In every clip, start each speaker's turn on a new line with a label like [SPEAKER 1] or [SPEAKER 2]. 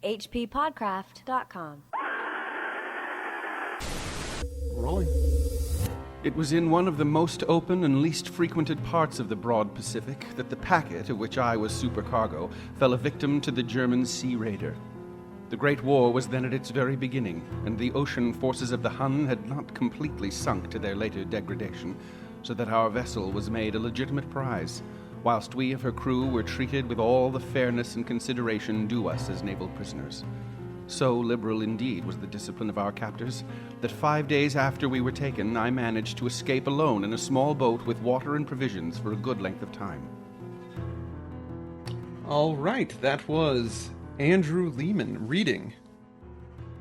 [SPEAKER 1] hppodcraft.com.
[SPEAKER 2] Rolling. It was in one of the most open and least frequented parts of the broad Pacific that the packet, of which I was supercargo, fell a victim to the German sea raider. The Great War was then at its very beginning, and the ocean forces of the Hun had not completely sunk to their later degradation, so that our vessel was made a legitimate prize, whilst we of her crew were treated with all the fairness and consideration due us as naval prisoners. So liberal indeed was the discipline of our captors, that 5 days after we were taken, I managed to escape alone in a small boat with water and provisions for a good length of time.
[SPEAKER 3] All right, that was Andrew Leman reading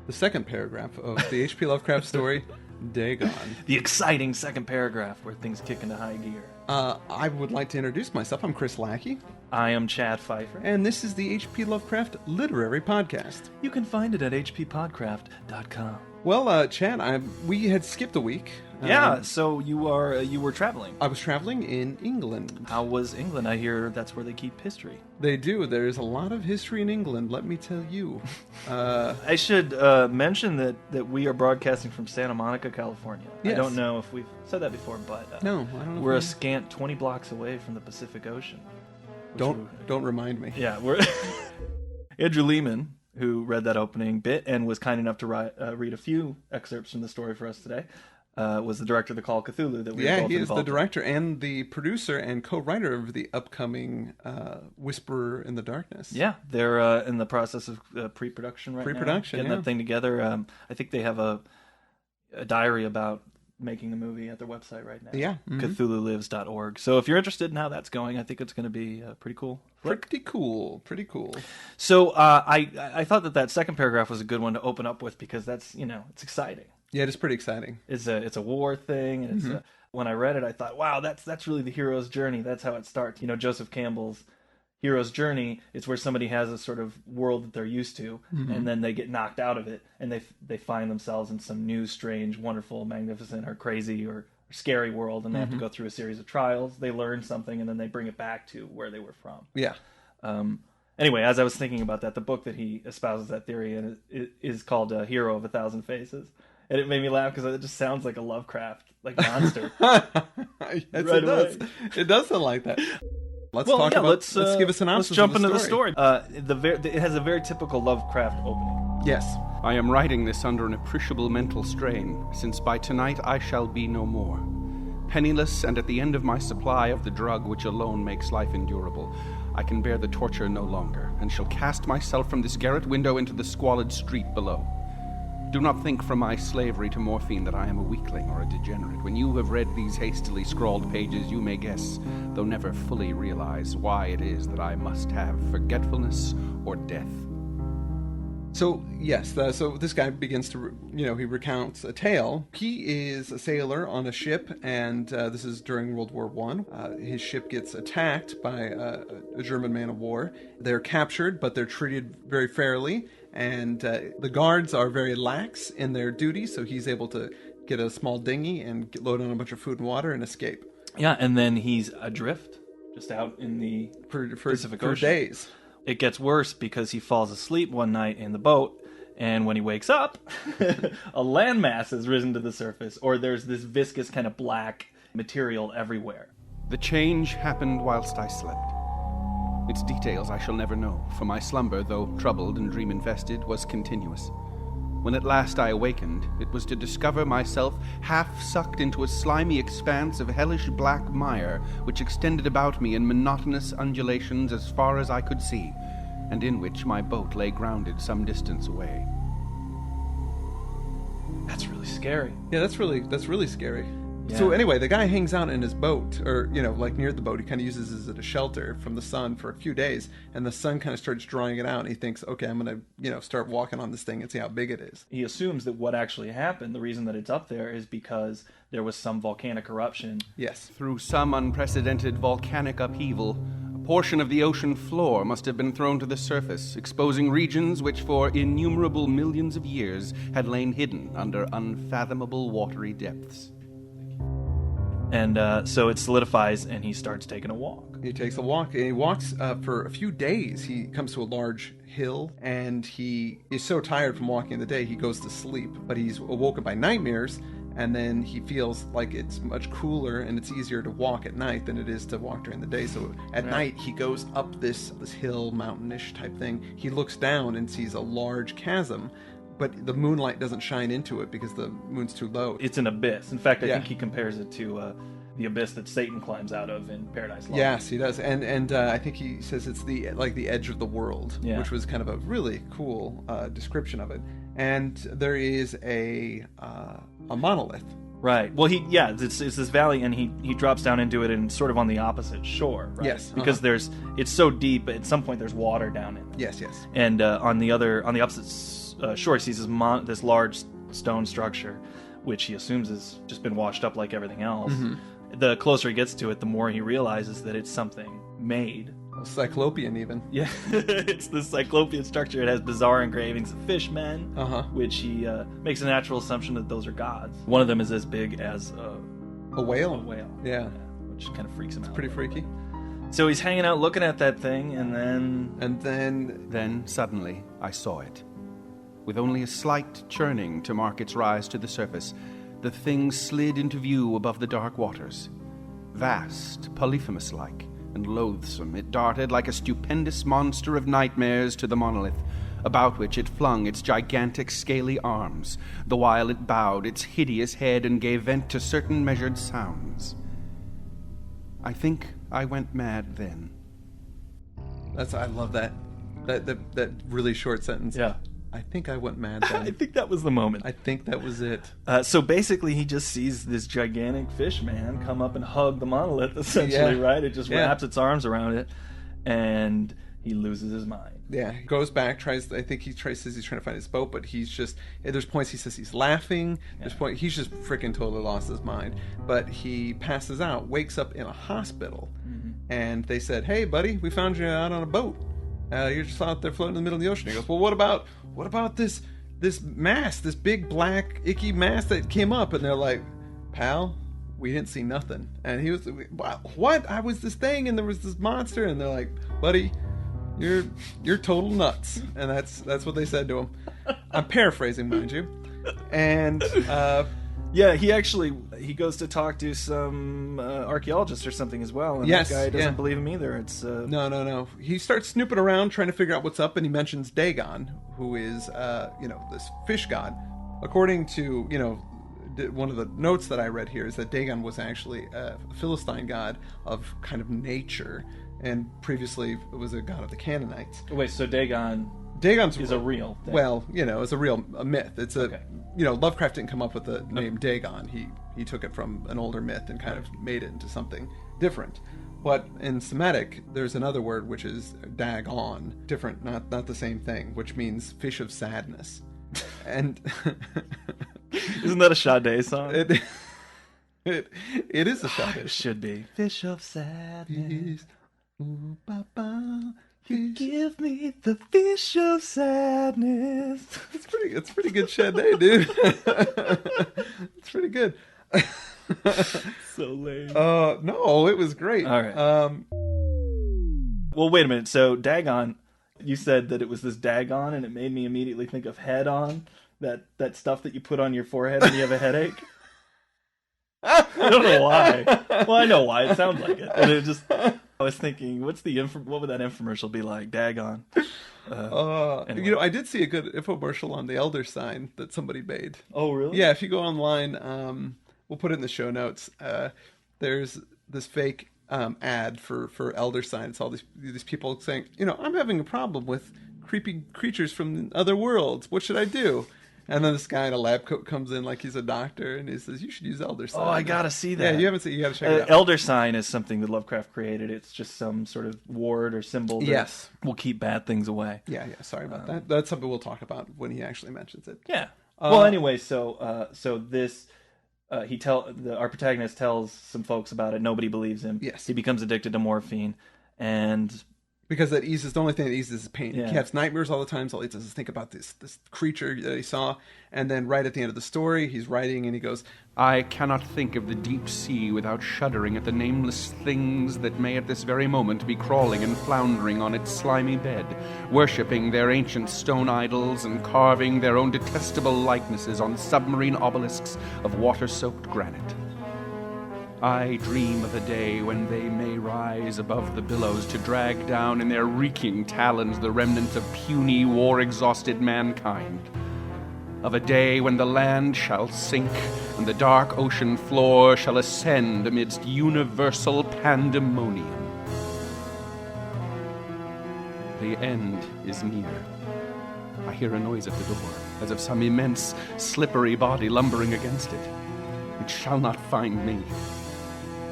[SPEAKER 3] the second paragraph of the H.P. Lovecraft story, Dagon.
[SPEAKER 4] The exciting second paragraph where things kick into high gear.
[SPEAKER 3] I would like to introduce myself. I'm Chris Lackey.
[SPEAKER 4] I am Chad Pfeiffer.
[SPEAKER 3] And this is the H.P. Lovecraft Literary Podcast.
[SPEAKER 4] You can find it at hppodcraft.com.
[SPEAKER 3] Well, Chad, we had skipped a week.
[SPEAKER 4] Yeah, so you were traveling.
[SPEAKER 3] I was traveling in England.
[SPEAKER 4] How was England? I hear that's where they keep history.
[SPEAKER 3] They do. There's a lot of history in England, let me tell you.
[SPEAKER 4] I should mention that we are broadcasting from Santa Monica, California.
[SPEAKER 3] Yes.
[SPEAKER 4] I don't know if we've said that before, but
[SPEAKER 3] no, I don't know.
[SPEAKER 4] We're a scant 20 blocks away from the Pacific Ocean.
[SPEAKER 3] Don't remind me.
[SPEAKER 4] Yeah, we're Andrew Leman, who read that opening bit and was kind enough to read a few excerpts from the story for us today, was the director of the Call of Cthulhu that we were both involved in. Yeah, he is the
[SPEAKER 3] director and the producer and co-writer of the upcoming Whisperer in the Darkness.
[SPEAKER 4] Yeah, they're in the process of pre-production right now. Getting that thing together. I think they have a diary about making the movie at their website right now.
[SPEAKER 3] Yeah. Mm-hmm.
[SPEAKER 4] CthulhuLives.org. So if you're interested in how that's going, I think it's going to be pretty cool.
[SPEAKER 3] Pretty cool.
[SPEAKER 4] So I thought that second paragraph was a good one to open up with because that's, it's exciting.
[SPEAKER 3] Yeah, it is pretty exciting.
[SPEAKER 4] It's a war thing, and it's when I read it, I thought, wow, that's really the hero's journey. That's how it starts. Joseph Campbell's hero's journey. It's where somebody has a sort of world that they're used to, and then they get knocked out of it, and they find themselves in some new, strange, wonderful, magnificent, or crazy, or scary world, and they have to go through a series of trials. They learn something, and then they bring it back to where they were from.
[SPEAKER 3] Yeah.
[SPEAKER 4] Anyway, as I was thinking about that, the book that he espouses that theory in is called Hero of a Thousand Faces. And it made me laugh because it just sounds like a Lovecraft monster.
[SPEAKER 3] Yes, it does. It does sound like that. Let's give us an synopsis.
[SPEAKER 4] Let's jump into the story. It has a very typical Lovecraft opening.
[SPEAKER 3] Yes.
[SPEAKER 2] I am writing this under an appreciable mental strain, since by tonight I shall be no more. Penniless and at the end of my supply of the drug which alone makes life endurable, I can bear the torture no longer, and shall cast myself from this garret window into the squalid street below. Do not think from my slavery to morphine that I am a weakling or a degenerate. When you have read these hastily scrawled pages, you may guess, though never fully realize, why it is that I must have forgetfulness or death.
[SPEAKER 3] So, yes, so this guy begins to, he recounts a tale. He is a sailor on a ship, and this is during World War I. His ship gets attacked by a German man of war. They're captured, but they're treated very fairly, and the guards are very lax in their duty, so he's able to get a small dinghy and load on a bunch of food and water and escape.
[SPEAKER 4] Yeah, and then he's adrift, just out in the Pacific Ocean.
[SPEAKER 3] For days.
[SPEAKER 4] It gets worse because he falls asleep one night in the boat, and when he wakes up, a landmass has risen to the surface, or there's this viscous kind of black material everywhere.
[SPEAKER 2] The change happened whilst I slept. Its details I shall never know, for my slumber, though troubled and dream-infested, was continuous. When at last I awakened, it was to discover myself half-sucked into a slimy expanse of hellish black mire, which extended about me in monotonous undulations as far as I could see, and in which my boat lay grounded some distance away.
[SPEAKER 4] That's really scary.
[SPEAKER 3] Yeah, that's really scary.
[SPEAKER 4] Yeah.
[SPEAKER 3] So anyway, the guy hangs out in his boat, or, near the boat. He kind of uses it as a shelter from the sun for a few days, and the sun kind of starts drying it out, and he thinks, okay, I'm going to, start walking on this thing and see how big it is.
[SPEAKER 4] He assumes that what actually happened, the reason that it's up there, is because there was some volcanic eruption.
[SPEAKER 3] Yes.
[SPEAKER 2] Through some unprecedented volcanic upheaval, a portion of the ocean floor must have been thrown to the surface, exposing regions which for innumerable millions of years had lain hidden under unfathomable watery depths.
[SPEAKER 4] And so it solidifies, and he starts taking a walk.
[SPEAKER 3] He takes a walk, and he walks for a few days. He comes to a large hill, and he is so tired from walking in the day, he goes to sleep, but he's awoken by nightmares, and then he feels like it's much cooler and it's easier to walk at night than it is to walk during the day. So at night, he goes up this hill, mountainish type thing. He looks down and sees a large chasm, but the moonlight doesn't shine into it because the moon's too low.
[SPEAKER 4] It's an abyss. In fact, I think he compares it to the abyss that Satan climbs out of in Paradise Lost.
[SPEAKER 3] Yes, he does, and I think he says it's the edge of the world, which was kind of a really cool description of it. And there is a monolith.
[SPEAKER 4] Right. Well, it's this valley, and he drops down into it, and sort of on the opposite shore. Right?
[SPEAKER 3] Yes,
[SPEAKER 4] because it's so deep. At some point, there's water down in it.
[SPEAKER 3] Yes, yes.
[SPEAKER 4] And on the opposite shore, he sees this large stone structure, which he assumes has just been washed up like everything else. Mm-hmm. The closer he gets to it, the more he realizes that it's something made.
[SPEAKER 3] Cyclopean, even.
[SPEAKER 4] Yeah, it's the Cyclopean structure. It has bizarre engravings of fishmen, which he makes a natural assumption that those are gods. One of them is as big as
[SPEAKER 3] a whale.
[SPEAKER 4] A whale.
[SPEAKER 3] Yeah.
[SPEAKER 4] Which kind of freaks him out.
[SPEAKER 3] It's pretty freaky.
[SPEAKER 4] So he's hanging out looking at that thing, and then...
[SPEAKER 2] Then, suddenly, I saw it. With only a slight churning to mark its rise to the surface, the thing slid into view above the dark waters. Vast, Polyphemus-like, and loathsome, it darted like a stupendous monster of nightmares to the monolith, about which it flung its gigantic scaly arms, the while it bowed its hideous head and gave vent to certain measured sounds. I think I went mad then.
[SPEAKER 3] I love that really short sentence.
[SPEAKER 4] Yeah.
[SPEAKER 3] I think I went mad then.
[SPEAKER 4] I think that was the moment.
[SPEAKER 3] I think that was it.
[SPEAKER 4] So basically, he just sees this gigantic fish man come up and hug the monolith, essentially, right? It just wraps its arms around it, and he loses his mind.
[SPEAKER 3] Yeah, he goes back, says he's trying to find his boat, but there's points he says he's laughing, he's just freaking totally lost his mind. But he passes out, wakes up in a hospital, and they said, "Hey, buddy, we found you out on a boat. You're just out there floating in the middle of the ocean." He goes, "Well, what about this mass, this big black icky mass that came up?" And they're like, "Pal, we didn't see nothing." And he was, "What? I was this thing, and there was this monster." And they're like, "Buddy, you're total nuts." And that's what they said to him. I'm paraphrasing, mind you. And
[SPEAKER 4] he goes to talk to some archaeologist or something as well, and that guy doesn't believe him either. It's
[SPEAKER 3] no. He starts snooping around trying to figure out what's up, and he mentions Dagon, who is this fish god. According to one of the notes that I read here is that Dagon was actually a Philistine god of kind of nature, and previously was a god of the Canaanites.
[SPEAKER 4] Wait, so Dagon's a real thing.
[SPEAKER 3] Well, it's a myth. It's Lovecraft didn't come up with the name Dagon. He took it from an older myth and kind of made it into something different. But in Semitic, there's another word which is Dagon, different, not the same thing, which means fish of sadness. And
[SPEAKER 4] isn't that a Sade song?
[SPEAKER 3] It is a Sade.
[SPEAKER 4] It should be. Fish of sadness. Ooh, ba-ba. You give me the fish of sadness.
[SPEAKER 3] It's pretty good Sade, dude. It's pretty good.
[SPEAKER 4] So lame.
[SPEAKER 3] No, it was great.
[SPEAKER 4] All right. Well, wait a minute. So Dagon, you said that it was this Dagon, and it made me immediately think of head on, that stuff that you put on your forehead when you have a headache. I don't know why. Well, I know why. It sounds like it. And I was thinking, what would that infomercial be like? Dagon.
[SPEAKER 3] Anyway. I did see a good infomercial on the Elder sign that somebody made.
[SPEAKER 4] Oh, really?
[SPEAKER 3] Yeah, if you go online, we'll put it in the show notes. There's this fake ad for Elder sign. It's all these people saying, I'm having a problem with creepy creatures from other worlds. What should I do? And then this guy in a lab coat comes in like he's a doctor, and he says, "You should use Elder sign."
[SPEAKER 4] Oh, I gotta see that.
[SPEAKER 3] Yeah, you haven't seen. You gotta check it out.
[SPEAKER 4] Elder sign is something that Lovecraft created. It's just some sort of ward or symbol that will keep bad things away.
[SPEAKER 3] Yeah. Sorry about that. That's something we'll talk about when he actually mentions it.
[SPEAKER 4] Yeah. Well, anyway, so this. Our protagonist tells some folks about it. Nobody believes him.
[SPEAKER 3] Yes.
[SPEAKER 4] He becomes addicted to morphine, and
[SPEAKER 3] Because that eases, the only thing that eases his pain.
[SPEAKER 4] Yeah.
[SPEAKER 3] He has nightmares all the time, so all he does is think about this creature that he saw. And then right at the end of the story, he's writing and he goes,
[SPEAKER 2] I cannot think of the deep sea without shuddering at the nameless things that may at this very moment be crawling and floundering on its slimy bed, worshipping their ancient stone idols and carving their own detestable likenesses on submarine obelisks of water-soaked granite. I dream of a day when they may rise above the billows to drag down in their reeking talons the remnants of puny, war-exhausted mankind. Of a day when the land shall sink and the dark ocean floor shall ascend amidst universal pandemonium. The end is near. I hear a noise at the door, as of some immense, slippery body lumbering against it. It shall not find me.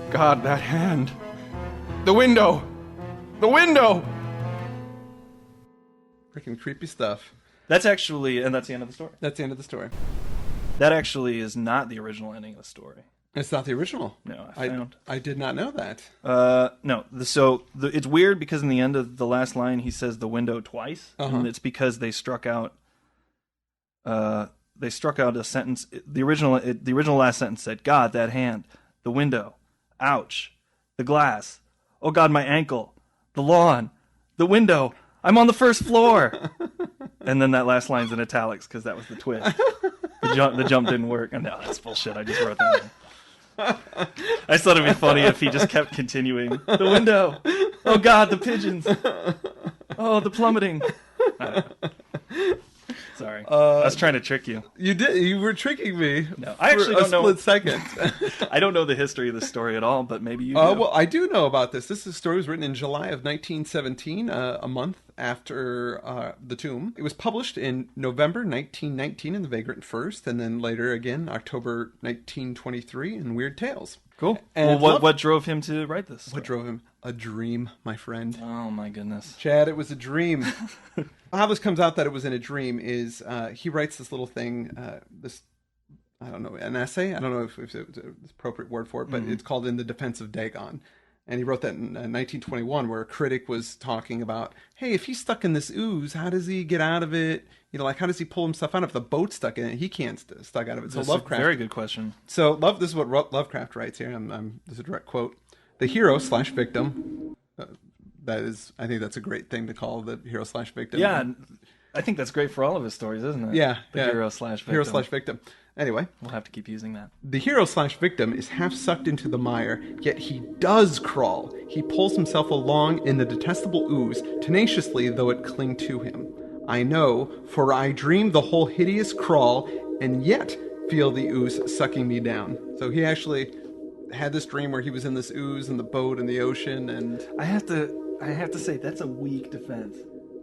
[SPEAKER 2] God, that hand! The window! The window!
[SPEAKER 3] freaking creepy stuff.
[SPEAKER 4] That's actually, and that's the end of the story.
[SPEAKER 3] That's the end of the story.
[SPEAKER 4] That actually is not the original ending of the story.
[SPEAKER 3] It's not the original.
[SPEAKER 4] No, I found.
[SPEAKER 3] I did not know that.
[SPEAKER 4] No. It's weird because in the end of the last line he says the window twice, and it's because they struck out. They struck out a sentence. The original last sentence said, "God, that hand, the window, ouch, the glass, oh God, my ankle, the lawn, the window. I'm on the first floor." And then that last line's in italics because that was the twist. The jump didn't work. And no, that's bullshit. I just wrote that in. I just thought it'd be funny if he just kept continuing. The window. Oh God, the pigeons. Oh, the plummeting. I don't know. Sorry, I was trying to trick you.
[SPEAKER 3] You did. You were tricking me.
[SPEAKER 4] No, I actually don't know.
[SPEAKER 3] Split second.
[SPEAKER 4] I don't know the history of the story at all, but maybe you do.
[SPEAKER 3] Well, I do know about this. This story was written in July of 1917, a month after The Tomb. It was published in November 1919 in The Vagrant First, and then later again, October 1923 in Weird Tales.
[SPEAKER 4] Cool.
[SPEAKER 3] And
[SPEAKER 4] well, what drove him to write this story?
[SPEAKER 3] What drove him? A dream, my friend.
[SPEAKER 4] Oh, my goodness.
[SPEAKER 3] Chad, it was a dream. How this comes out that it was in a dream is he writes this little thing, I don't know, an essay? I don't know if it's the appropriate word for it, but it's called In the Defense of Dagon. And he wrote that in 1921, where a critic was talking about, hey, if he's stuck in this ooze, how does he get out of it? You know, like, how does he pull himself out? If the boat's stuck in it, he can't stuck out of it. So
[SPEAKER 4] That's
[SPEAKER 3] Lovecraft,
[SPEAKER 4] a very good question.
[SPEAKER 3] So this is what Lovecraft writes here. This is a direct quote. The hero/victim. That is, I think that's a great thing to call the hero/victim.
[SPEAKER 4] Yeah, I think that's great for all of his stories, isn't it?
[SPEAKER 3] Yeah.
[SPEAKER 4] The hero/victim.
[SPEAKER 3] Hero/victim. Anyway.
[SPEAKER 4] We'll have to keep using that.
[SPEAKER 3] The hero/victim is half sucked into the mire, yet he does crawl. He pulls himself along in the detestable ooze, tenaciously though it cling to him. I know, for I dream the whole hideous crawl, and yet feel the ooze sucking me down. So he actually had this dream where he was in this ooze and the boat and the ocean, and
[SPEAKER 4] I have to say that's a weak defense.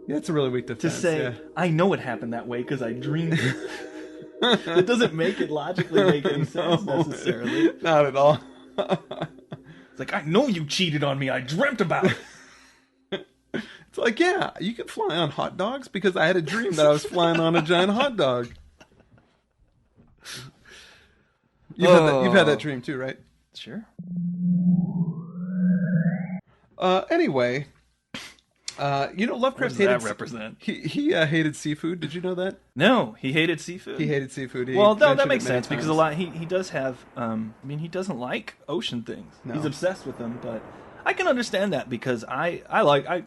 [SPEAKER 3] Yeah, it's a really weak defense.
[SPEAKER 4] To say I know it happened that way because I dreamed it. It doesn't make it logically make any sense necessarily.
[SPEAKER 3] Not at all.
[SPEAKER 4] It's like, I know you cheated on me. I dreamt about it.
[SPEAKER 3] It's like, yeah, you can fly on hot dogs because I had a dream that I was flying on a giant hot dog. You've had that dream too, right?
[SPEAKER 4] Sure.
[SPEAKER 3] Anyway, Lovecraft
[SPEAKER 4] What does that represent?
[SPEAKER 3] He hated seafood. Did you know that?
[SPEAKER 4] No, he hated seafood.
[SPEAKER 3] He hated seafood.
[SPEAKER 4] That makes sense because a lot he does have. He doesn't like ocean things.
[SPEAKER 3] No.
[SPEAKER 4] He's obsessed with them, but I can understand that because I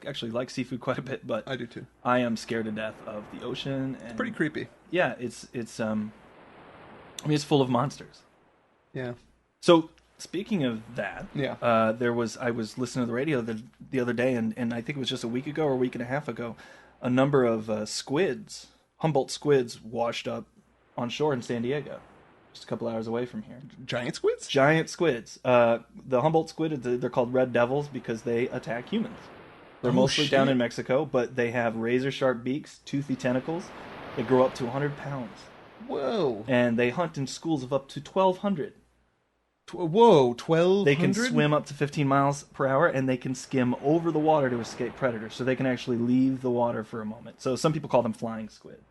[SPEAKER 4] actually like seafood quite a bit, but
[SPEAKER 3] I do too.
[SPEAKER 4] I am scared to death of the ocean. And
[SPEAKER 3] it's pretty creepy.
[SPEAKER 4] Yeah, it's full of monsters.
[SPEAKER 3] Yeah.
[SPEAKER 4] So speaking of that,
[SPEAKER 3] yeah,
[SPEAKER 4] I was listening to the radio the other day, and I think it was just a week ago or a week and a half ago, a number of squids, Humboldt squids, washed up on shore in San Diego, just a couple hours away from here.
[SPEAKER 3] Giant squids?
[SPEAKER 4] Giant squids. The Humboldt squid, they're called red devils because they attack humans. They're mostly down in Mexico, but they have razor-sharp beaks, toothy tentacles. They grow up to 100 pounds.
[SPEAKER 3] Whoa.
[SPEAKER 4] And they hunt in schools of up to 1,200.
[SPEAKER 3] Whoa, 1,200?
[SPEAKER 4] They can swim up to 15 miles per hour, and they can skim over the water to escape predators, so they can actually leave the water for a moment. So some people call them flying squid.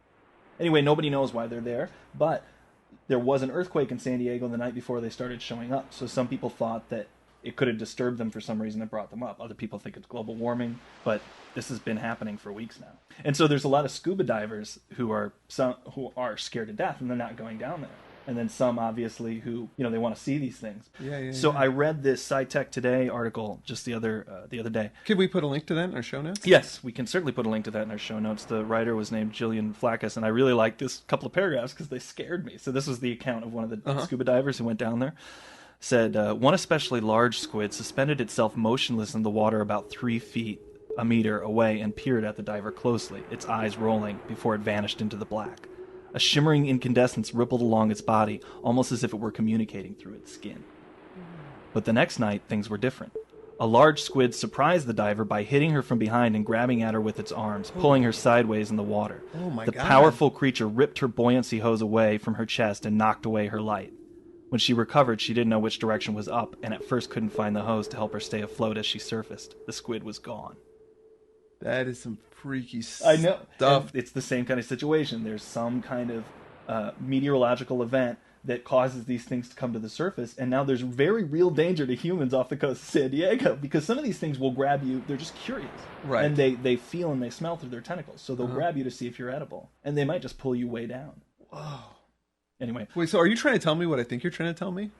[SPEAKER 4] Anyway, nobody knows why they're there, but there was an earthquake in San Diego the night before they started showing up, so some people thought that it could have disturbed them for some reason and brought them up. Other people think it's global warming, but this has been happening for weeks now. And so there's a lot of scuba divers who are scared to death and they're not going down there. And then some, obviously, who, they want to see these things. So I read this SciTech Today article just the other day.
[SPEAKER 3] Could we put a link to that in our show notes?
[SPEAKER 4] Yes, we can certainly put a link to that in our show notes. The writer was named Jillian Flaccus, and I really liked this couple of paragraphs because they scared me. So this was the account of one of the scuba divers who went down there. Said, one especially large squid suspended itself motionless in the water about 3 feet, a meter away, and peered at the diver closely, its eyes rolling, before it vanished into the black. A shimmering incandescence rippled along its body, almost as if it were communicating through its skin. But the next night, things were different. A large squid surprised the diver by hitting her from behind and grabbing at her with its arms, pulling her sideways in the water.
[SPEAKER 3] Oh my
[SPEAKER 4] God. The
[SPEAKER 3] God.
[SPEAKER 4] powerful creature ripped her buoyancy hose away from her chest and knocked away her light. When she recovered, she didn't know which direction was up, and at first couldn't find the hose to help her stay afloat as she surfaced. The squid was gone.
[SPEAKER 3] That is some freaky
[SPEAKER 4] I know.
[SPEAKER 3] stuff.
[SPEAKER 4] And it's the same kind of situation. There's some kind of meteorological event that causes these things to come to the surface, and now there's very real danger to humans off the coast of San Diego, because some of these things will grab you. They're just curious.
[SPEAKER 3] Right.
[SPEAKER 4] And they feel and they smell through their tentacles, so they'll grab you to see if you're edible. And they might just pull you way down.
[SPEAKER 3] Whoa.
[SPEAKER 4] Anyway.
[SPEAKER 3] Wait, so are you trying to tell me what I think you're trying to tell me?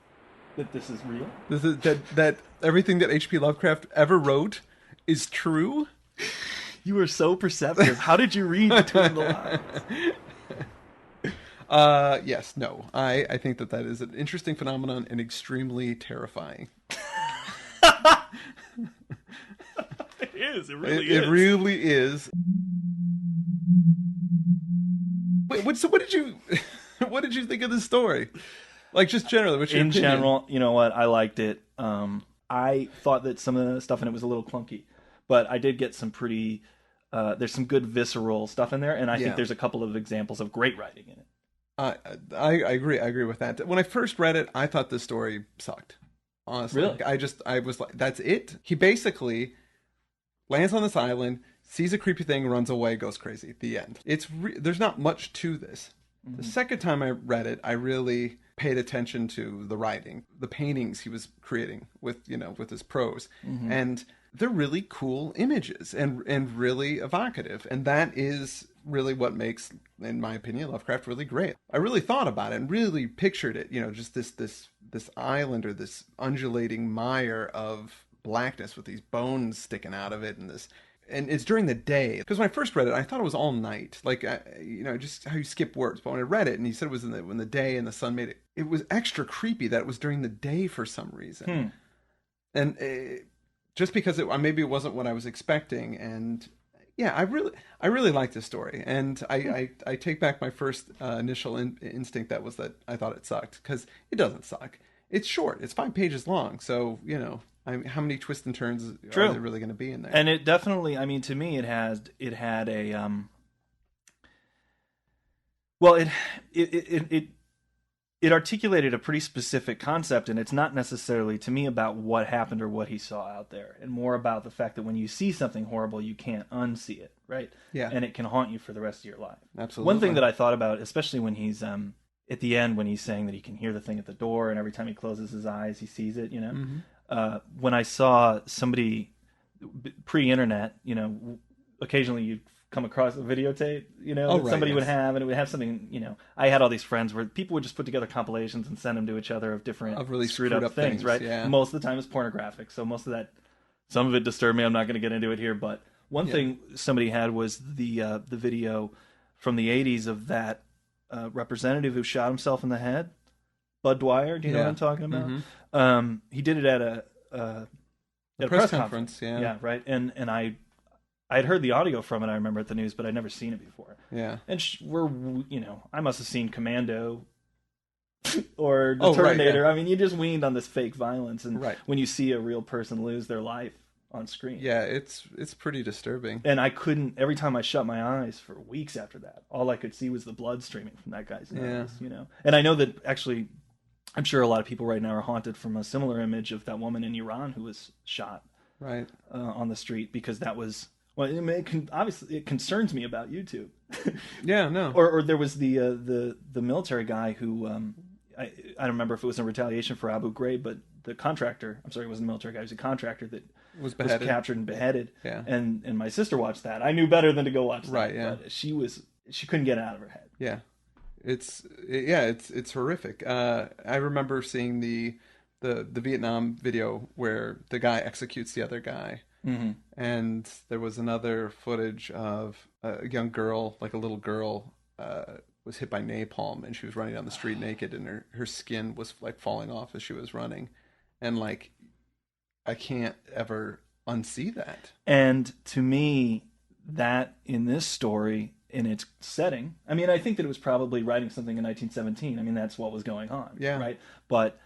[SPEAKER 4] That this is real?
[SPEAKER 3] This is, that everything that H.P. Lovecraft ever wrote is true?
[SPEAKER 4] You are so perceptive. How did you read between the lines?
[SPEAKER 3] Yes, no. I think that is an interesting phenomenon and extremely terrifying.
[SPEAKER 4] It is. It really is.
[SPEAKER 3] It really is. Wait, so what did you think of this story? Like, just generally, what's your
[SPEAKER 4] In
[SPEAKER 3] opinion?
[SPEAKER 4] general, you know what? I liked it. I thought that some of the stuff in it was a little clunky, but I did get some pretty... there's some good visceral stuff in there, and I think there's a couple of examples of great writing in it.
[SPEAKER 3] I agree. I agree with that. When I first read it, I thought this story sucked. Honestly,
[SPEAKER 4] Really?
[SPEAKER 3] I was like, that's it. He basically lands on this island, sees a creepy thing, runs away, goes crazy. The end. There's not much to this. Mm-hmm. The second time I read it, I really paid attention to the writing, the paintings he was creating with his prose, and they're really cool images and really evocative, and that is really what makes, in my opinion, Lovecraft really great. I really thought about it and really pictured it, just this island or this undulating mire of blackness with these bones sticking out of it, and it's during the day. Because when I first read it, I thought it was all night, like just how you skip words. But when I read it, and he said it was in the day and the sun made it, it was extra creepy that it was during the day for some reason, and just because maybe it wasn't what I was expecting, and. Yeah, I really like this story, and I take back my first initial instinct that I thought it sucked, because it doesn't suck. It's short. It's 5 pages long, so how many twists and turns are there really going to be in there?
[SPEAKER 4] And it definitely, I mean, to me, it had a well, it articulated a pretty specific concept, and it's not necessarily, to me, about what happened or what he saw out there, and more about the fact that when you see something horrible, you can't unsee it, right?
[SPEAKER 3] Yeah.
[SPEAKER 4] And it can haunt you for the rest of your life.
[SPEAKER 3] Absolutely.
[SPEAKER 4] One thing that I thought about, especially when he's at the end, when he's saying that he can hear the thing at the door, and every time he closes his eyes, he sees it, when I saw somebody pre-internet, occasionally you'd come across a videotape, that somebody would have, and it would have something, I had all these friends where people would just put together compilations and send them to each other of different
[SPEAKER 3] really
[SPEAKER 4] screwed up things, right?
[SPEAKER 3] Yeah.
[SPEAKER 4] Most of the time it's pornographic, so most of that, some of it disturbed me. I'm not going to get into it here, but one thing somebody had was the video from the 80s of that representative who shot himself in the head, Bud Dwyer. Do you know what I'm talking about? Mm-hmm. He did it at a press conference. Yeah, right. And I had heard the audio from it, I remember, at the news, but I'd never seen it before.
[SPEAKER 3] Yeah.
[SPEAKER 4] And I must have seen Commando or the Terminator.
[SPEAKER 3] Right, yeah.
[SPEAKER 4] I mean, you just weaned on this fake violence, and when you see a real person lose their life on screen.
[SPEAKER 3] Yeah, it's pretty disturbing.
[SPEAKER 4] And I couldn't, every time I shut my eyes for weeks after that, all I could see was the blood streaming from that guy's nose, And I know that, actually, I'm sure a lot of people right now are haunted from a similar image of that woman in Iran who was shot on the street, because that was... Well, obviously, it concerns me about YouTube.
[SPEAKER 3] Yeah, no.
[SPEAKER 4] Or there was the military guy who I don't remember if it was in retaliation for Abu Ghraib, but the contractor. I'm sorry, he wasn't a military guy. He was a contractor that
[SPEAKER 3] Was
[SPEAKER 4] was
[SPEAKER 3] beheaded.
[SPEAKER 4] captured and beheaded.
[SPEAKER 3] Yeah.
[SPEAKER 4] And my sister watched that. I knew better than to go watch that.
[SPEAKER 3] Right, yeah.
[SPEAKER 4] But she couldn't get it out of her head.
[SPEAKER 3] Yeah. It's horrific. I remember seeing the Vietnam video where the guy executes the other guy.
[SPEAKER 4] Mm-hmm.
[SPEAKER 3] And there was another footage of a young girl, like a little girl, was hit by napalm, and she was running down the street naked, and her skin was like falling off as she was running. And like, I can't ever unsee that.
[SPEAKER 4] And to me, that in this story, in its setting, I mean, I think that it was probably writing something in 1917. I mean, that's what was going on.
[SPEAKER 3] Yeah.
[SPEAKER 4] Right. But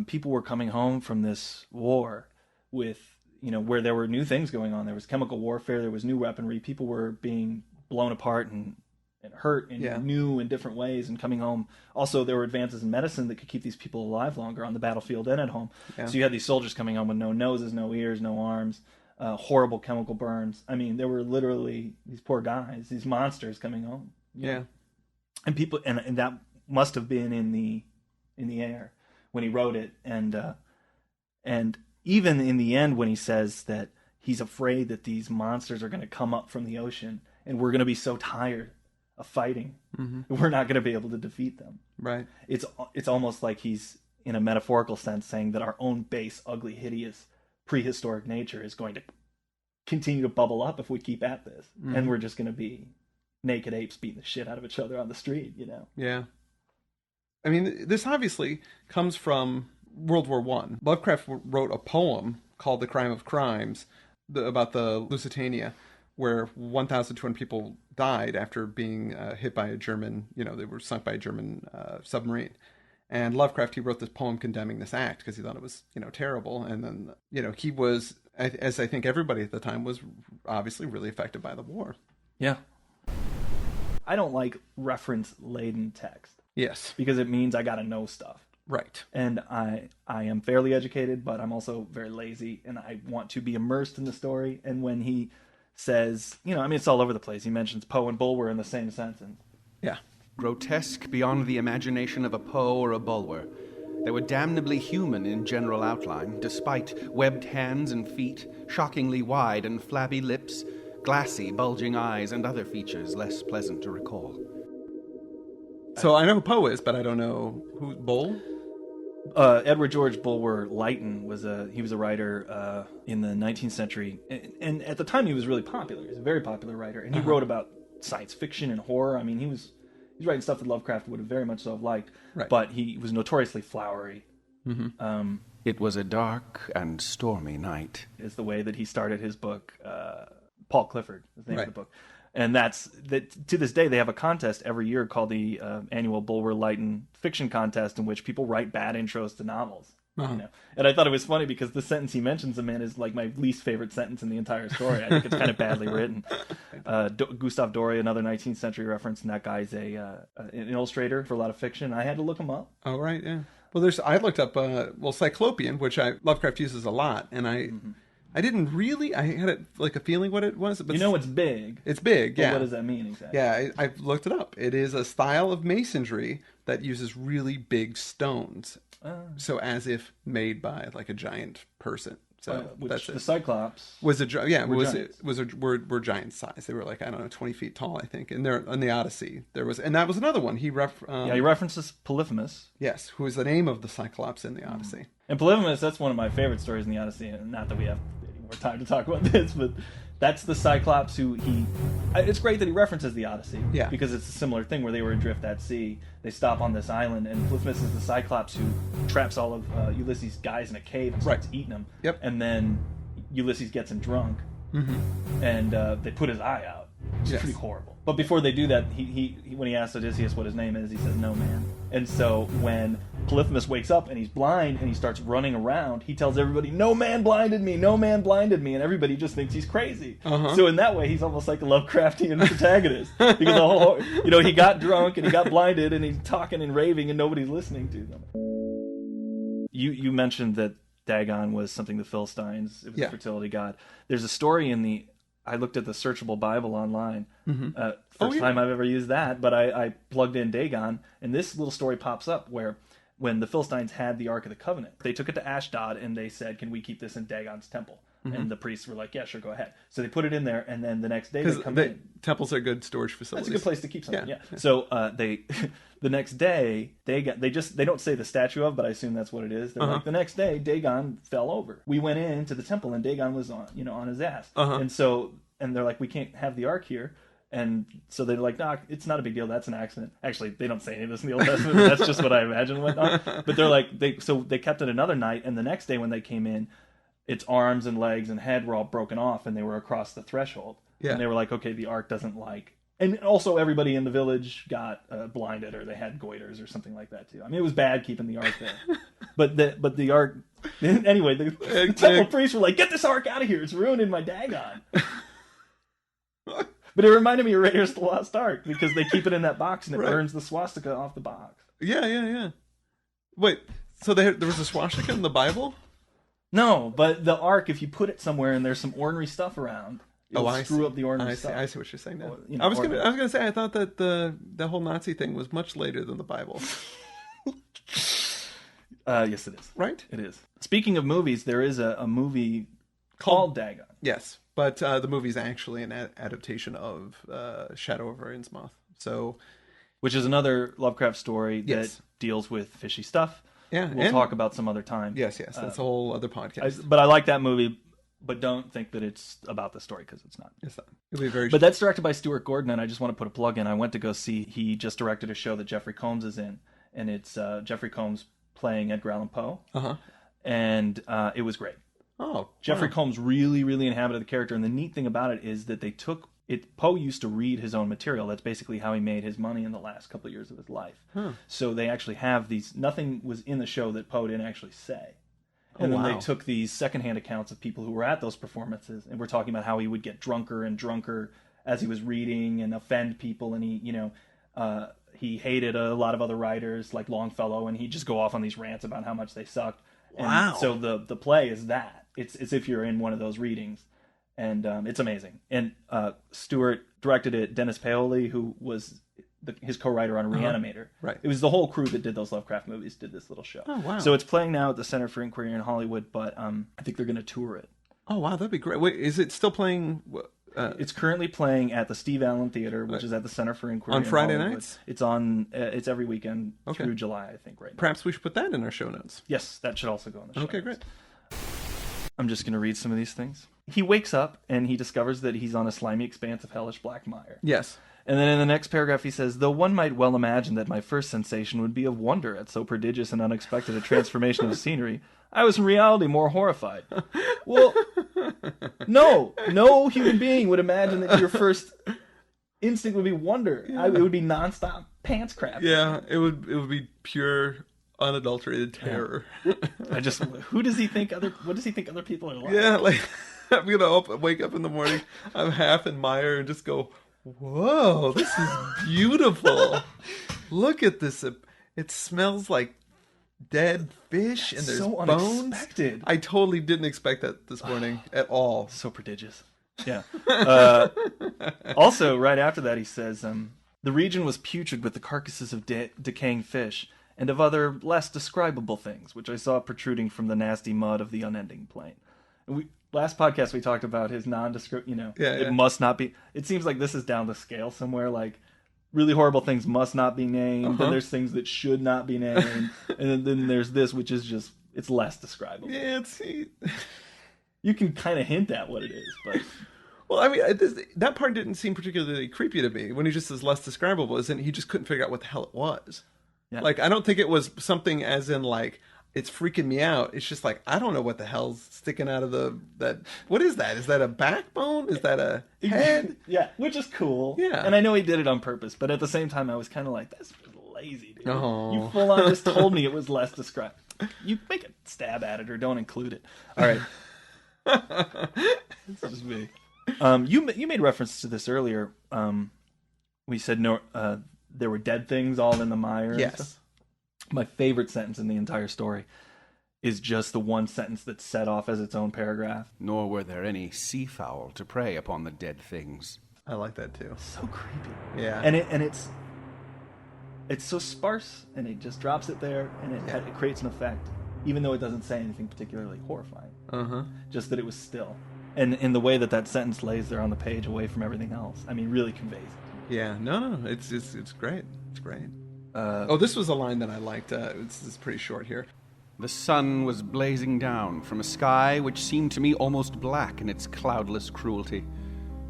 [SPEAKER 4] people were coming home from this war with, where there were new things going on. There was chemical warfare. There was new weaponry. People were being blown apart and hurt in new and different ways and coming home. Also, there were advances in medicine that could keep these people alive longer on the battlefield and at home.
[SPEAKER 3] Yeah.
[SPEAKER 4] So you had these soldiers coming home with no noses, no ears, no arms, horrible chemical burns. I mean, there were literally these poor guys, these monsters coming home.
[SPEAKER 3] Yeah.
[SPEAKER 4] And people, and that must have been in the air when he wrote it. And even in the end, when he says that he's afraid that these monsters are going to come up from the ocean and we're going to be so tired of fighting, we're not going to be able to defeat them.
[SPEAKER 3] Right.
[SPEAKER 4] It's almost like he's, in a metaphorical sense, saying that our own base, ugly, hideous, prehistoric nature is going to continue to bubble up if we keep at this. And we're just going to be naked apes beating the shit out of each other on the street,
[SPEAKER 3] Yeah. I mean, this obviously comes from World War I. Lovecraft wrote a poem called The Crime of Crimes about the Lusitania, where 1,200 people died after being hit by a German, they were sunk by a German submarine. And Lovecraft, he wrote this poem condemning this act because he thought it was, terrible. And then, he was, as I think everybody at the time, was obviously really affected by the war.
[SPEAKER 4] Yeah. I don't like reference-laden text.
[SPEAKER 3] Yes.
[SPEAKER 4] Because it means I got to know stuff.
[SPEAKER 3] Right.
[SPEAKER 4] And I am fairly educated, but I'm also very lazy, and I want to be immersed in the story. And when he says, it's all over the place. He mentions Poe and Bulwer in the same sentence.
[SPEAKER 3] Yeah.
[SPEAKER 2] Grotesque beyond the imagination of a Poe or a Bulwer. They were damnably human in general outline, despite webbed hands and feet, shockingly wide and flabby lips, glassy, bulging eyes, and other features less pleasant to recall.
[SPEAKER 3] So I know who Poe is, but I don't know who Bull.
[SPEAKER 4] Edward George Bulwer Lytton was a writer in the 19th century, and at the time he was really popular. He was a very popular writer, and he wrote about science fiction and horror. I mean, he's writing stuff that Lovecraft would have very much so have liked,
[SPEAKER 3] right.
[SPEAKER 4] But he was notoriously flowery.
[SPEAKER 2] It was a dark and stormy night.
[SPEAKER 4] Is the way that he started his book. Paul Clifford is the name
[SPEAKER 3] right.
[SPEAKER 4] of the book. And that's to this day, they have a contest every year called the annual Bulwer Lytton Fiction Contest, in which people write bad intros to novels. And I thought it was funny because the sentence he mentions him in is like my least favorite sentence in the entire story. I think it's kind of badly written. Gustave Doré, another 19th century reference, and that guy's an illustrator for a lot of fiction. I had to look him up.
[SPEAKER 3] Oh, right, yeah. Well, I looked up, Cyclopean, which Lovecraft uses a lot, and I didn't really. I had a feeling what it was. But
[SPEAKER 4] it's big.
[SPEAKER 3] It's big, yeah.
[SPEAKER 4] What does that mean exactly?
[SPEAKER 3] Yeah, I've looked it up. It is a style of masonry that uses really big stones, so as if made by like a giant person. So
[SPEAKER 4] which
[SPEAKER 3] that's
[SPEAKER 4] the
[SPEAKER 3] it.
[SPEAKER 4] Cyclops
[SPEAKER 3] Was a
[SPEAKER 4] giants.
[SPEAKER 3] were giant size. They were like 20 feet tall, I think. And there in the Odyssey there was, and that was another one. He
[SPEAKER 4] references Polyphemus.
[SPEAKER 3] Yes, who is the name of the Cyclops in the Odyssey.
[SPEAKER 4] And Polyphemus, that's one of my favorite stories in the Odyssey. And not that we have any more time to talk about this, but that's the Cyclops who it's great that he references the Odyssey.
[SPEAKER 3] Yeah.
[SPEAKER 4] Because it's a similar thing where they were adrift at sea. They stop on this island, and Polyphemus is the Cyclops who traps all of Ulysses' guys in a cave and starts eating them.
[SPEAKER 3] Yep.
[SPEAKER 4] And then Ulysses gets him drunk, and they put his eye out. It's pretty horrible. But before they do that, he when he asks Odysseus what his name is, he says, "No man." And so when Polyphemus wakes up and he's blind and he starts running around, he tells everybody, "No man blinded me, no man blinded me," and everybody just thinks he's crazy. So in that way, he's almost like a Lovecraftian protagonist because the whole, he got drunk and he got blinded and he's talking and raving and nobody's listening to them. You mentioned that Dagon was something the Philistines. It was a fertility god. There's a story I looked at the searchable Bible online. First time I've ever used that, but I plugged in Dagon, and this little story pops up where when the Philistines had the Ark of the Covenant. They took it to Ashdod and they said, can we keep this in Dagon's temple? And the priests were like, yeah, sure, go ahead. So they put it in there, and then the next day they come in.
[SPEAKER 3] Temples are good storage facilities.
[SPEAKER 4] That's a good place to keep something. Yeah. So they the next day they don't say the statue of, but I assume that's what it is. They're like, the next day Dagon fell over. We went into the temple and Dagon was on his ass. And they're like, we can't have the ark here. And so they're like, nah, it's not a big deal. That's an accident. Actually, they don't say any of this in the Old Testament. But that's just what I imagine went on. But they're like, they kept it another night, and the next day when they came in, its arms and legs and head were all broken off, and they were across the threshold. Yeah. And they were like, okay, the ark doesn't like... And also everybody in the village got blinded, or they had goiters or something like that, too. I mean, it was bad keeping the ark there. but the ark... Anyway, the temple priests were like, get this ark out of here. It's ruining my Dagon. But it reminded me of Raiders of the Lost Ark, because they keep it in that box, and it burns the swastika off the box.
[SPEAKER 3] Yeah. Wait, so there was a swastika in the Bible?
[SPEAKER 4] No, but the ark, if you put it somewhere and there's some ornery stuff around, it'll screw up the ornery stuff.
[SPEAKER 3] I see what you're saying now. I was gonna say, I thought that the whole Nazi thing was much later than the Bible.
[SPEAKER 4] Yes, it is.
[SPEAKER 3] Right?
[SPEAKER 4] It is. Speaking of movies, there is a movie called Dagon.
[SPEAKER 3] Yes, but the movie's actually an adaptation of Shadow of Innsmouth.
[SPEAKER 4] Which is another Lovecraft story that deals with fishy stuff.
[SPEAKER 3] Yeah,
[SPEAKER 4] we'll talk about some other time.
[SPEAKER 3] Yes, that's a whole other podcast.
[SPEAKER 4] But I like that movie, but don't think that it's about the story, because it's not.
[SPEAKER 3] It's not. It'll be very.
[SPEAKER 4] But that's directed by Stuart Gordon, and I just want to put a plug in. I went to go see. He just directed a show that Jeffrey Combs is in, and it's Jeffrey Combs playing Edgar Allan Poe. And it was great.
[SPEAKER 3] Oh,
[SPEAKER 4] Jeffrey Combs really, really inhabited the character, and the neat thing about it is that they took it. Poe used to read his own material. That's basically how he made his money in the last couple of years of his life. So they actually have these. Nothing was in the show that Poe didn't actually say. And then they took these secondhand accounts of people who were at those performances, and we're talking about how he would get drunker and drunker as he was reading and offend people, and he hated a lot of other writers like Longfellow, and he'd just go off on these rants about how much they sucked.
[SPEAKER 3] Wow!
[SPEAKER 4] And so the play is that. It's as if you're in one of those readings. And it's amazing. And Stewart directed it. Dennis Paoli, who was his co-writer on Reanimator.
[SPEAKER 3] Right.
[SPEAKER 4] It was the whole crew that did those Lovecraft movies, did this little show.
[SPEAKER 3] Oh, wow.
[SPEAKER 4] So it's playing now at the Center for Inquiry in Hollywood, but I think they're going to tour it.
[SPEAKER 3] Oh, wow, that'd be great. Wait, is it still playing?
[SPEAKER 4] It's currently playing at the Steve Allen Theater, which is at the Center for Inquiry
[SPEAKER 3] on Friday
[SPEAKER 4] Hollywood.
[SPEAKER 3] Nights?
[SPEAKER 4] It's on. It's every weekend through July, I think, right now.
[SPEAKER 3] Perhaps we should put that in our show notes.
[SPEAKER 4] Yes, that should also go in the show notes.
[SPEAKER 3] Okay, great.
[SPEAKER 4] I'm just going to read some of these things. He wakes up and he discovers that he's on a slimy expanse of hellish black mire.
[SPEAKER 3] Yes.
[SPEAKER 4] And then in the next paragraph he says, though one might well imagine that my first sensation would be of wonder at so prodigious and unexpected a transformation of scenery, I was in reality more horrified. Well, no human being would imagine that your first instinct would be wonder. Yeah. It would be nonstop pants crap.
[SPEAKER 3] Yeah, it would be pure unadulterated terror.
[SPEAKER 4] Yeah. What does he think other people are like?
[SPEAKER 3] Yeah, like I'm gonna wake up in the morning, I'm half in mire and just go, whoa, this is beautiful. Look at this. It smells like dead fish and there's
[SPEAKER 4] so
[SPEAKER 3] bones.
[SPEAKER 4] Unexpected.
[SPEAKER 3] I totally didn't expect that this morning at all.
[SPEAKER 4] So prodigious. Yeah. Also, right after that, he says, the region was putrid with the carcasses of decaying fish and of other less describable things, which I saw protruding from the nasty mud of the unending plain. Last podcast we talked about his nondescript, it must not be. It seems like this is down the scale somewhere, like really horrible things must not be named, and there's things that should not be named, and then there's this, which is just, it's less describable.
[SPEAKER 3] Yeah,
[SPEAKER 4] you can kind of hint at what it is, but...
[SPEAKER 3] Well, I mean, that part didn't seem particularly creepy to me when he just says less describable, isn't he just couldn't figure out what the hell it was. Yeah. Like, I don't think it was something as in, like, it's freaking me out. It's just like, I don't know what the hell's sticking out of that. What is that? Is that a backbone? Is that a head?
[SPEAKER 4] Yeah, which is cool.
[SPEAKER 3] Yeah.
[SPEAKER 4] And I know he did it on purpose, but at the same time, I was kind of like, that's lazy, dude.
[SPEAKER 3] Oh.
[SPEAKER 4] You full on just told me it was less described. You make a stab at it or don't include it. All right. It's just me. You made reference to this earlier. We said there were dead things all in the mire.
[SPEAKER 3] Yes.
[SPEAKER 4] My favorite sentence in the entire story is just the one sentence that's set off as its own paragraph.
[SPEAKER 2] Nor were there any seafowl to prey upon the dead things.
[SPEAKER 3] I like that too.
[SPEAKER 4] So creepy.
[SPEAKER 3] Yeah.
[SPEAKER 4] And it's it's so sparse, and it just drops it there, and it creates an effect, even though it doesn't say anything particularly horrifying. Just that it was still. And in the way that sentence lays there on the page away from everything else, I mean, really conveys it.
[SPEAKER 3] Yeah, no, it's great. It's great. This was a line that I liked. It's pretty short here.
[SPEAKER 2] The sun was blazing down from a sky which seemed to me almost black in its cloudless cruelty,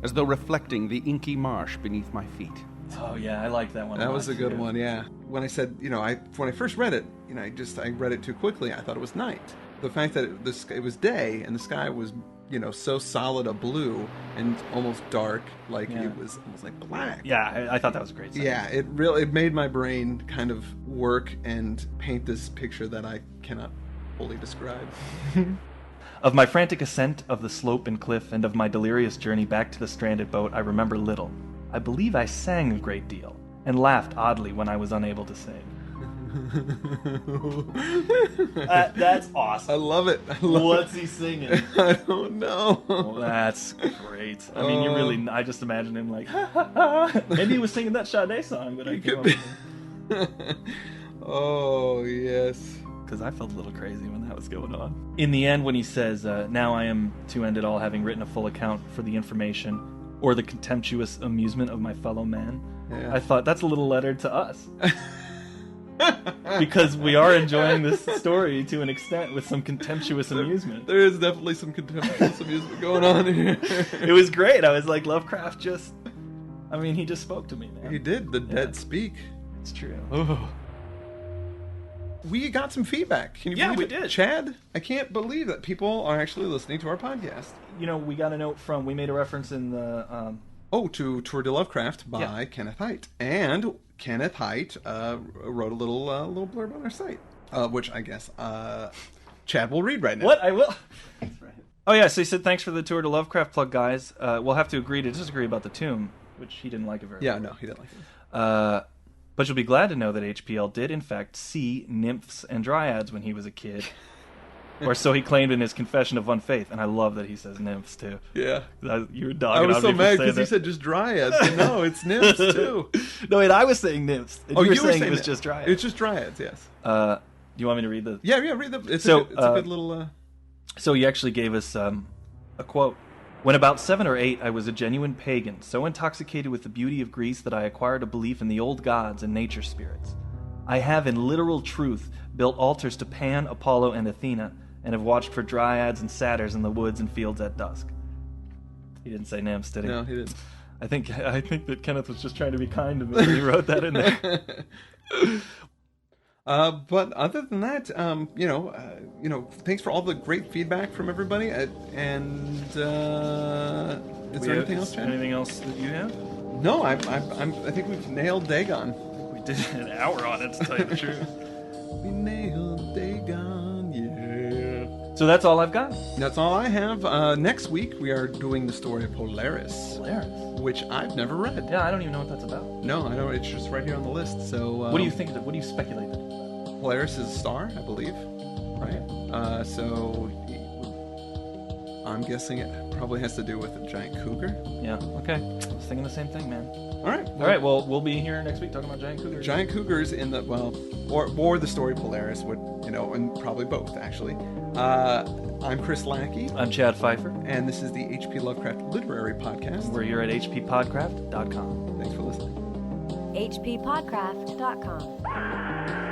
[SPEAKER 2] as though reflecting the inky marsh beneath my feet.
[SPEAKER 4] Oh yeah, I like that one.
[SPEAKER 3] That was a good one, yeah. When I said, when I first read it, I read it too quickly. I thought it was night. The fact that it was day and the sky was, so solid a blue and almost dark, like it was almost like black.
[SPEAKER 4] Yeah, I thought that was a great sentence.
[SPEAKER 3] Yeah, it made my brain kind of work and paint this picture that I cannot fully describe.
[SPEAKER 4] Of my frantic ascent of the slope and cliff and of my delirious journey back to the stranded boat, I remember little. I believe I sang a great deal and laughed oddly when I was unable to sing. That's awesome.
[SPEAKER 3] I love it.
[SPEAKER 4] What's he singing?
[SPEAKER 3] I don't know.
[SPEAKER 4] Well, that's great. I mean, I just imagine him like, maybe he was singing that Sade song, but I can't remember.
[SPEAKER 3] Oh, yes.
[SPEAKER 4] Because I felt a little crazy when that was going on. In the end, when he says, now I am to end it all, having written a full account for the information or the contemptuous amusement of my fellow man, I thought that's a little letter to us. Because we are enjoying this story to an extent with some contemptuous amusement.
[SPEAKER 3] There is definitely some contemptuous amusement going on here.
[SPEAKER 4] It was great. I was like, Lovecraft he just spoke to me, man.
[SPEAKER 3] He did. The dead speak.
[SPEAKER 4] It's true.
[SPEAKER 3] Oh. We got some feedback. Can you believe it?
[SPEAKER 4] We did.
[SPEAKER 3] Chad, I can't believe that people are actually listening to our podcast.
[SPEAKER 4] We got a note we made a reference in the...
[SPEAKER 3] to Tour de Lovecraft by Kenneth Haidt. And Kenneth Haidt wrote a little blurb on our site, which I guess Chad will read right now.
[SPEAKER 4] What? I will? That's right. Oh, yeah, so he said, thanks for the Tour de Lovecraft plug, guys. We'll have to agree to disagree about the tomb, which he didn't like it very much.
[SPEAKER 3] Yeah, no, he didn't like it.
[SPEAKER 4] But you'll be glad to know that HPL did, in fact, see nymphs and dryads when he was a kid. Or so he claimed in his confession of unfaith. And I love that he says nymphs, too.
[SPEAKER 3] Yeah.
[SPEAKER 4] You were dogging on me.
[SPEAKER 3] I was so mad because
[SPEAKER 4] he
[SPEAKER 3] said just dryads. But no, it's nymphs, too.
[SPEAKER 4] No, wait, I was saying nymphs. And you were saying it was just dryads.
[SPEAKER 3] It's just dryads, yes.
[SPEAKER 4] Do you want me to read the...
[SPEAKER 3] Yeah, read the... It's a good little...
[SPEAKER 4] So he actually gave us a quote. When about 7 or 8, I was a genuine pagan, so intoxicated with the beauty of Greece that I acquired a belief in the old gods and nature spirits. I have, in literal truth, built altars to Pan, Apollo, and Athena, and have watched for dryads and satyrs in the woods and fields at dusk. He didn't say nymphs, did he?
[SPEAKER 3] No, he didn't.
[SPEAKER 4] I think that Kenneth was just trying to be kind to me when he wrote that in there.
[SPEAKER 3] But other than that, thanks for all the great feedback from everybody. And is there anything else, Chad?
[SPEAKER 4] Anything else that you have?
[SPEAKER 3] No, I think we've nailed Dagon.
[SPEAKER 4] We did an hour on it, to tell you the truth.
[SPEAKER 3] We nailed Dagon, yeah.
[SPEAKER 4] So that's all I've got.
[SPEAKER 3] That's all I have. Next week we are doing the story of Polaris, which I've never read.
[SPEAKER 4] Yeah, I don't even know what that's about.
[SPEAKER 3] No, I don't. It's just right here on the list. So,
[SPEAKER 4] what do you think? What do you speculate that it's about?
[SPEAKER 3] Polaris is a star, I believe. Right. So I'm guessing it probably has to do with a giant cougar.
[SPEAKER 4] Yeah. Okay. I was thinking the same thing, man.
[SPEAKER 3] All right.
[SPEAKER 4] All right. Well, we'll be here next week talking about giant cougars.
[SPEAKER 3] Giant cougars in the or the story Polaris would and probably both actually. I'm Chris Lackey.
[SPEAKER 4] I'm Chad Pfeiffer,
[SPEAKER 3] and this is the HP Lovecraft Literary Podcast.
[SPEAKER 4] We're here at hppodcraft.com.
[SPEAKER 3] Thanks for listening.
[SPEAKER 1] hppodcraft.com.